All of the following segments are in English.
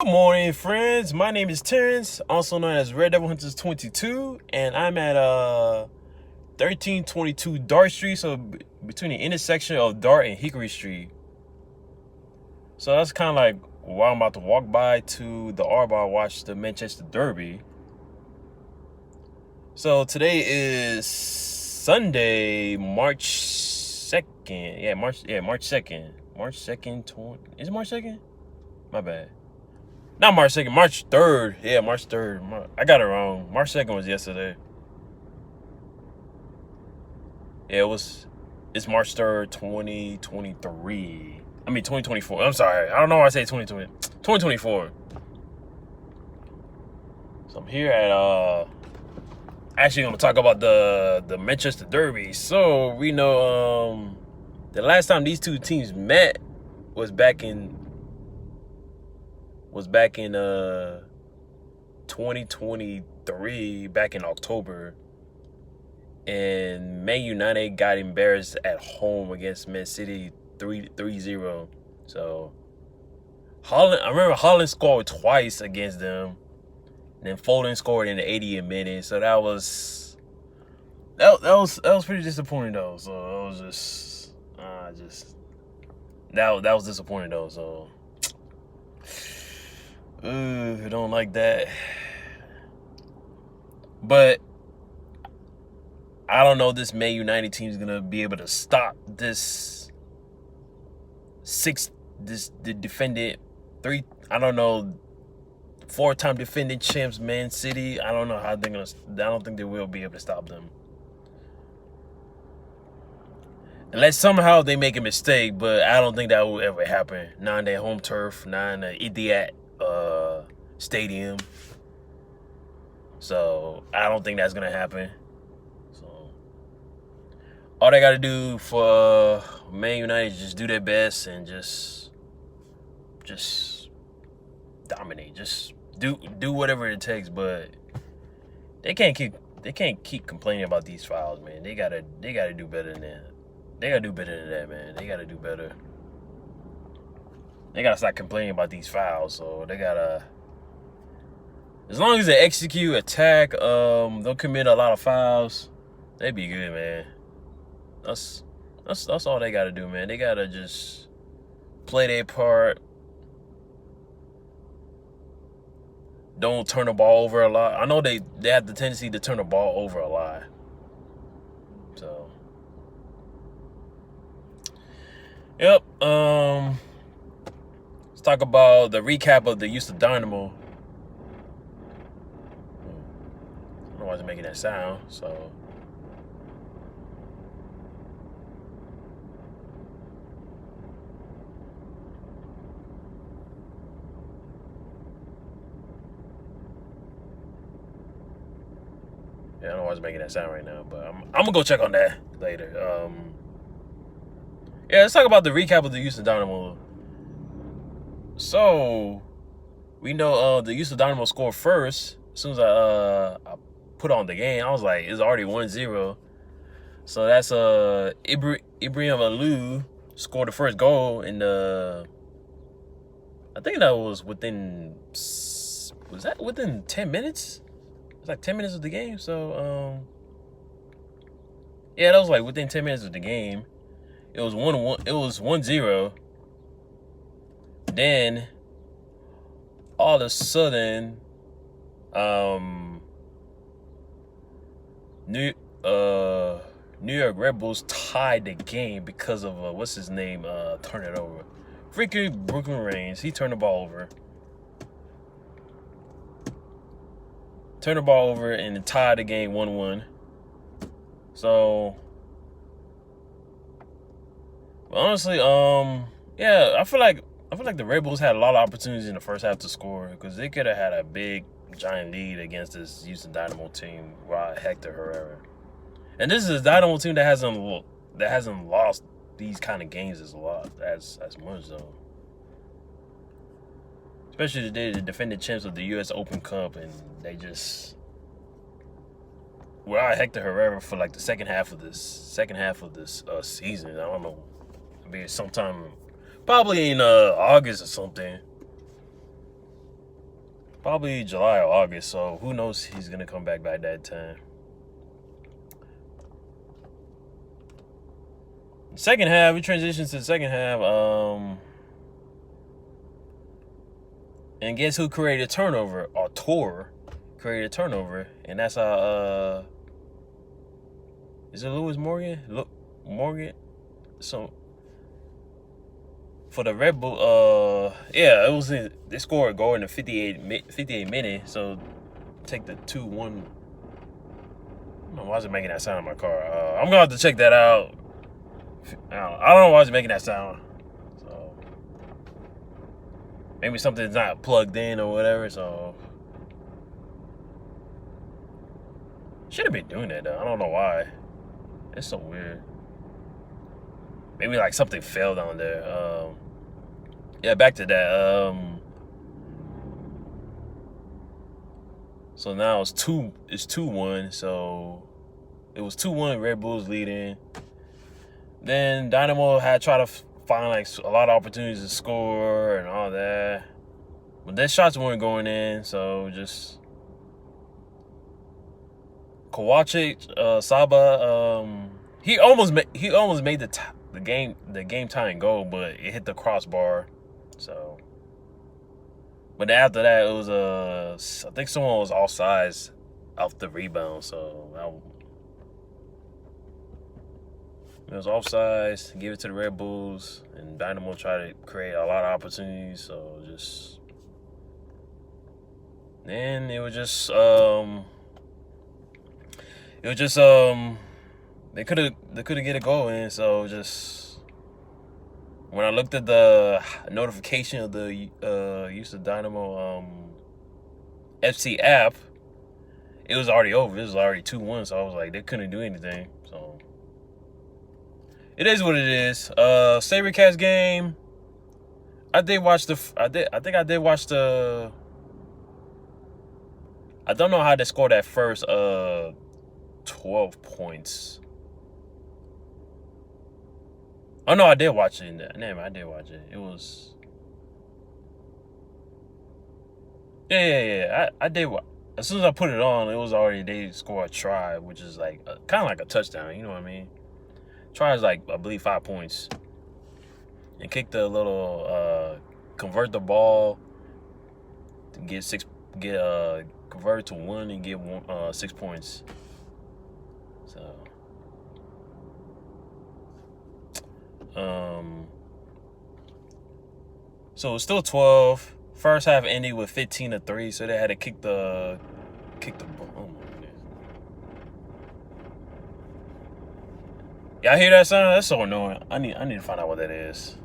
morning, friends. My name is Terrence, also known as Red Devil Hunters 22, and I'm at 1322 Dart Street, so between the intersection of Dart and Hickory Street. So that's kind of like where I'm about to walk by to the R Bar, watch the Manchester Derby. So today is Sunday, March 2nd. March 2nd. March 2nd, is it March 2nd? My bad. Not March 2nd, March 3rd. Yeah, March 3rd. I got it wrong. March 2nd was yesterday. Yeah, it's March 3rd, 2023. I mean, 2024. I'm sorry. I don't know why I say 2024. So I'm here at, actually going to talk about the Manchester Derby. So, we know, the last time these two teams met was back in 2023, back in October, and Man United got embarrassed at home against Man City 3-0. So I remember Holland scored twice against them, and then Foden scored in the 80th minute. So that was pretty disappointing though. So it was that was disappointing though. So I don't like that. But I don't know if this Man United team is gonna be able to stop the defended four-time defending champs Man City. I don't know how they're gonna. I don't think they will be able to stop them. Unless somehow they make a mistake, but I don't think that will ever happen. Not on their home turf, not in the Etihad stadium. So I don't think that's gonna happen. So all they gotta do for Man United is just do their best and just dominate. Just do whatever it takes, but they can't keep complaining about these fouls, man. They gotta do better than that. They gotta do better than that, man. They gotta do better. They gotta stop complaining about these fouls. So they gotta, as long as they execute, attack, they'll commit a lot of fouls, they be good, man. That's all they gotta do, man. They gotta just play their part. Don't turn the ball over a lot. I know they have the tendency to turn the ball over a lot. So, yep. Let's talk about the recap of the Houston Dynamo. I don't know why it's making that sound. So, yeah, I don't know why it's making that sound right now, but I'm gonna go check on that later. Yeah, let's talk about the recap of the Houston Dynamo. So, we know the Houston Dynamo scored first. As soon as I put on the game, I was like, it's already 1-0. So that's Ibrahim Alou scored the first goal in the, I think that was within 10 minutes? It was like 10 minutes of the game. So yeah, that was like within 10 minutes of the game. It was 1-1. It was 1-0. Then all of a sudden, New York Red Bulls tied the game because of what's his name turned it over. Freaking Brooklyn Reigns, he turned the ball over. Turned the ball over and tied the game 1-1. So honestly, yeah, I feel like the Red Bulls had a lot of opportunities in the first half to score because they could have had a big, giant lead against this Houston Dynamo team by Hector Herrera. And this is a Dynamo team that hasn't lost these kind of games as much though. Especially today, the defending champs of the U.S. Open Cup, and they just were out Hector Herrera for like the second half of this season. I don't know, maybe sometime. Probably in August or something. probably July or August. So who knows? He's gonna come back by that time. Second half, we transitioned to the second half. And guess who created a turnover? Or Tor created a turnover, and that's is it Lewis Morgan? Morgan. So for the Red Bull, yeah, it was. They scored a goal in the 58 minute. So take the 2-1. I don't know why is it making that sound in my car. I'm gonna have to check that out. I don't know why it's making that sound. So maybe something's not plugged in or whatever. So should have been doing that though. I don't know why. It's so weird. Maybe like something failed on there. Yeah, back to that. So now it's 2-1. So it was 2-1. Red Bulls leading. Then Dynamo had tried to find like a lot of opportunities to score and all that, but their shots weren't going in. So just Kovacic, Saba, he almost made the game tying goal, but it hit the crossbar. So, but after that, it was I think someone was offsides off the rebound. So it was offsides, give it to the Red Bulls, and Dynamo tried to create a lot of opportunities. So then it was just they couldn't get a goal in. So just when I looked at the notification of the Houston Dynamo FC app, it was already over. It was already 2-1. So I was like, they couldn't do anything. So it is what it is. SaberCats game. I think I did watch the. I don't know how they scored that first 12 points. Oh no, I did watch it. Damn, I did watch it. It was. Yeah. I did. As soon as I put it on, it was already they scored a try, which is like kind of like a touchdown. You know what I mean? Try is like, I believe, 5 points. And kick the little convert the ball to convert to 1 and get 6 points. So it's still 12. First half ended with 15-3, so they had to kick the ball. Oh my goodness. Y'all hear that sound? That's so annoying. I need to find out what that is.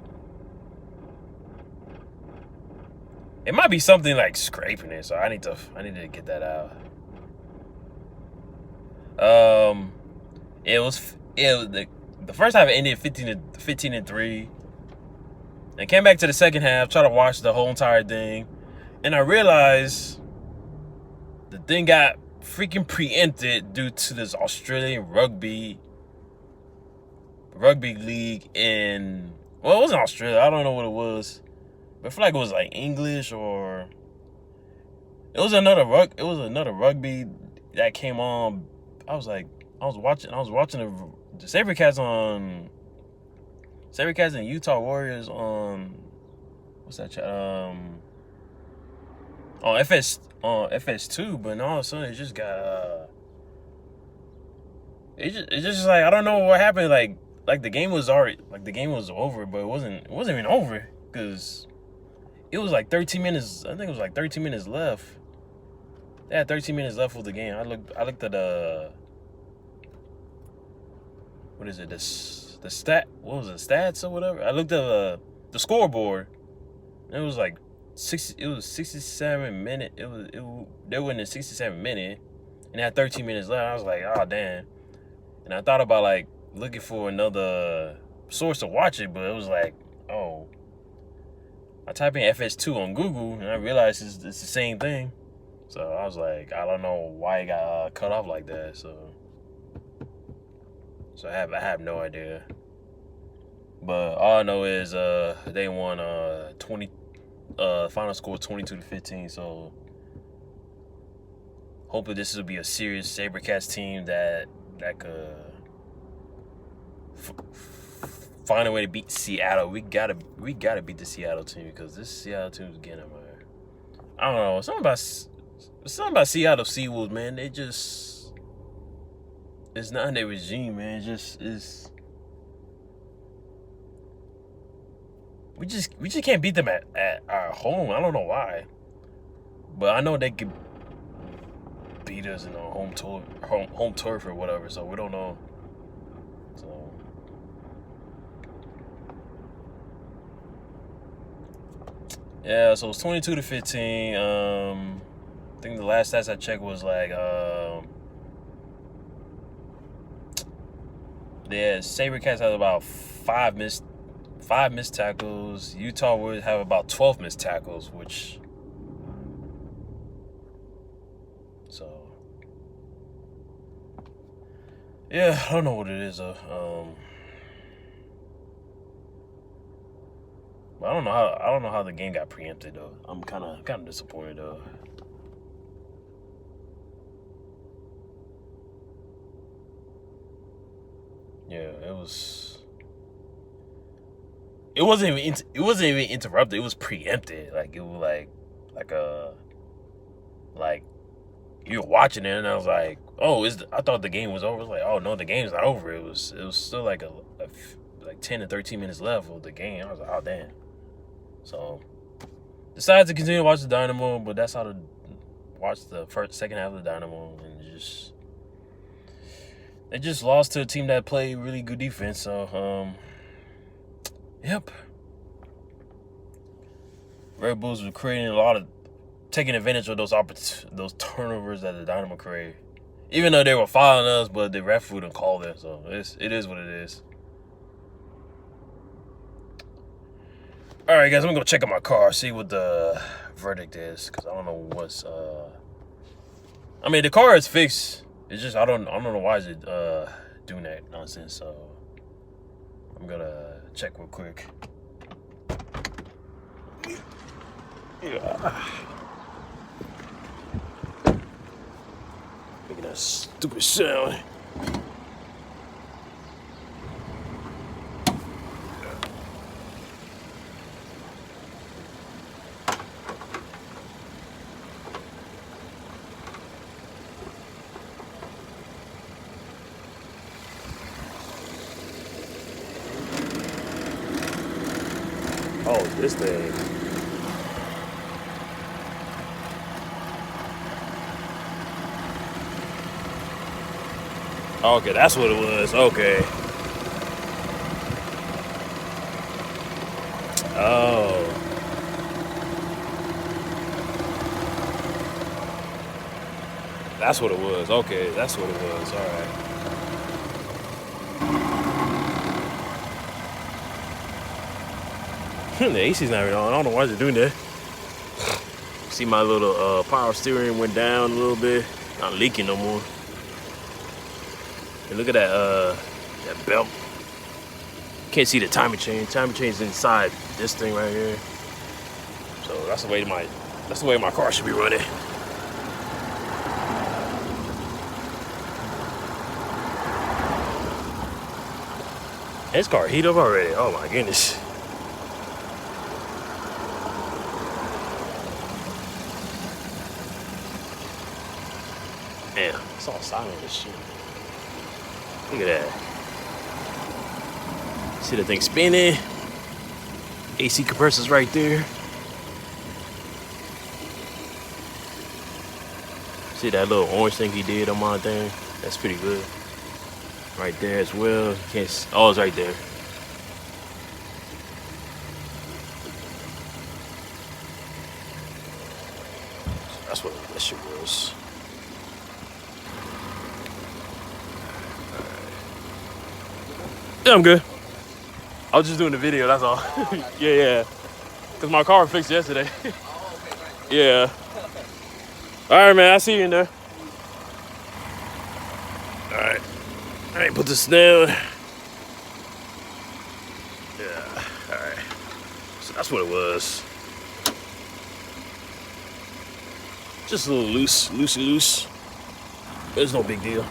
It might be something like scraping it, so I need to get that out. The first half ended 15-3. And came back to the second half, tried to watch the whole entire thing, and I realized the thing got freaking preempted due to this Australian rugby league in, well, it wasn't Australia. I don't know what it was, but I feel like it was like English, or it was another rugby that came on. I was watching the SaberCats and Utah Warriors on what's that on FS2, but all of a sudden it just got it just like, I don't know what happened, like the game was over, but it wasn't even over, because it was like 13 minutes. I think it was like 13 minutes left. They had 13 minutes left of the game. I looked at what is it, the stat, what was it, stats or whatever? I looked at the scoreboard. It was like 67 minute. They were in the 67 minute, and they had 13 minutes left. I was like, oh damn. And I thought about like looking for another source to watch it, but it was like, oh. I type in FS2 on Google, and I realized it's the same thing. So I was like, I don't know why it got cut off like that. So I have no idea. But all I know is they won 20. Final score 22-15. So hopefully this will be a serious SaberCats team that could find a way to beat Seattle. We gotta beat the Seattle team because this Seattle team is getting on my. I don't know, something about Seattle Seawolves, man. They just, it's not in their regime, man. It just is. We just can't beat them at our home. I don't know why, but I know they could beat us in a home turf or whatever. So we don't know. So yeah, so it's 22-15. I think the last stats I checked was like SaberCats had about five missed tackles. Utah would have about 12 missed tackles, which, so yeah, I don't know what it is though. But I don't know how the game got preempted though. I'm kind of disappointed though. Yeah, it wasn't even interrupted. It was preempted. Like it was like you were watching it, and I was like, oh, I thought the game was over. I was like, oh no, the game's not over. It was still like like 10 to 13 minutes left of the game. I was like, oh damn. So decided to continue to watch the Dynamo, but that's how to watch the second half of the Dynamo, and they just lost to a team that played really good defense. So yep. Red Bulls were taking advantage of those turnovers that the Dynamo created. Even though they were fouling us, but the ref wouldn't call it, so it is what it is. All right, guys, I'm gonna go check out my car, see what the verdict is, because I don't know what's. I mean, the car is fixed. It's just I don't know why is it doing that nonsense. So I'm gonna check real quick. Yeah. Making that stupid sound. Oh, this thing. Okay, that's what it was. Okay. Oh. That's what it was. Okay, that's what it was. All right. The AC's not even on. I don't know why they're doing that. See, my little power steering went down a little bit. Not leaking no more. And look at that belt. Can't see the timing chain. Timing chain's inside this thing right here. So that's the way my car should be running. This car heat up already. Oh my goodness. Damn, it's all silent this shit. Look at that. See the thing spinning? AC compressor's right there. See that little orange thing he did on my thing? That's pretty good. Right there as well. Oh, it's right there. That's what that shit was. Yeah, I'm good. I was just doing the video, that's all. yeah. Because my car fixed yesterday. Yeah. All right, man, I'll see you in there. All right. All right, put this down. Yeah, all right. So that's what it was. Just a little loose. It's no big deal.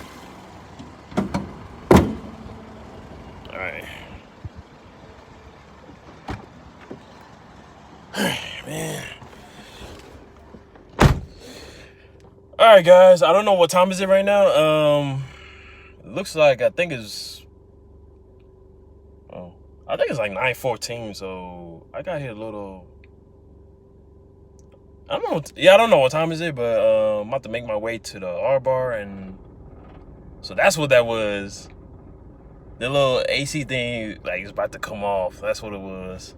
All right. Man. All right, guys. I don't know what time is it right now. It looks like I think it's like 9:14. So I got here a little. I don't know. I don't know what time is it, but I'm about to make my way to the R bar, and so that's what that was. The little AC thing, like, it's about to come off. That's what it was.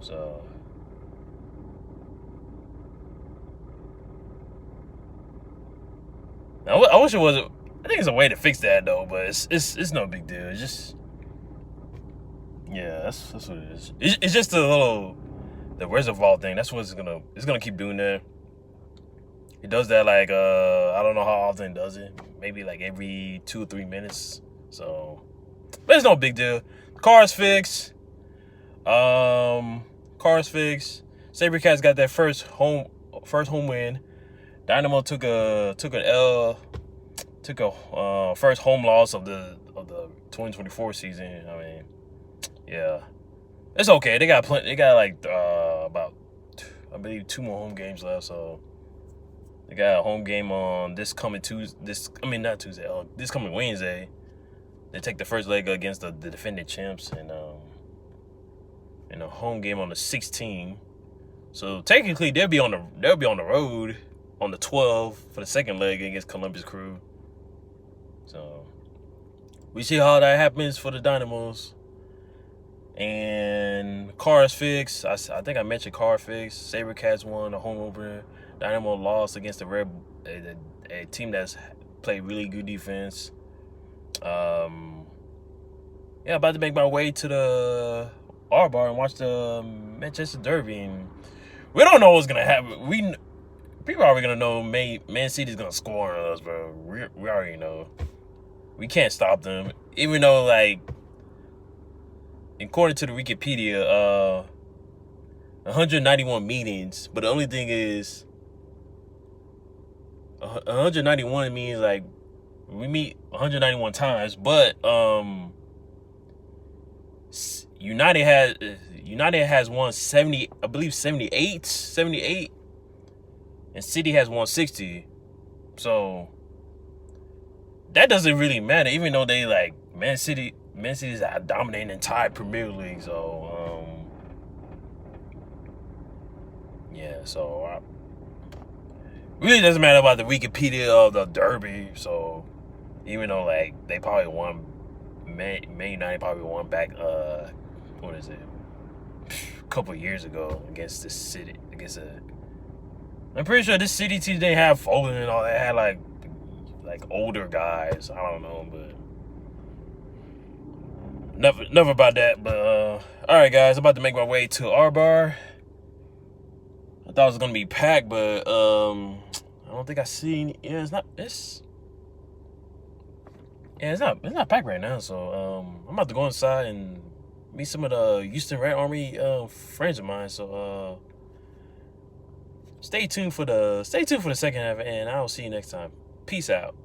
So I wish it was. I think it's a way to fix that though, but it's no big deal. It's just, yeah, that's what it is. It's just the reservoir thing. That's what it's gonna keep doing that. It does that like I don't know how often it does it. Maybe like every 2 or 3 minutes. So, but it's no big deal. Car's fixed. Car's fixed. SaberCats got that first home win. Dynamo took a first home loss of the 2024 season. I mean, yeah, it's okay. They got like about, I believe, 2 more home games left. So they got a home game on this coming Tuesday. This coming Wednesday. They take the first leg against the defending champs, and a home game on the 16th. So technically they'll be on the road on the 12th for the second leg against Columbus Crew. So we see how that happens for the Dynamos. And Car's fixed. I think I mentioned Car fixed. SaberCats won a home opener. Dynamo lost against a team that's played really good defense. About to make my way to the R bar and watch the Manchester Derby. And we don't know what's gonna happen. People are already gonna know Man City's gonna score on us, bro. We already know. We can't stop them, even though, like, according to the Wikipedia, 191 meetings. But the only thing is, 191 means like we meet 191 times. But United has won 70, I believe 78, and City has won 60. So that doesn't really matter, even though they, like, Man City's dominating the entire Premier League. So so really doesn't matter about the Wikipedia of the Derby. So even though, like, they probably won, Man United probably won back what is it, a couple of years ago against this City, I'm pretty sure this City team, they have Foden and all that, had like older guys. I don't know, but enough about that. But all right, guys, I'm about to make my way to our bar. I thought it was gonna be packed, but I don't think I see. Yeah, it's not packed right now. So I'm about to go inside and meet some of the Houston Red Army friends of mine. So stay tuned for the second half, and I'll see you next time. Peace out.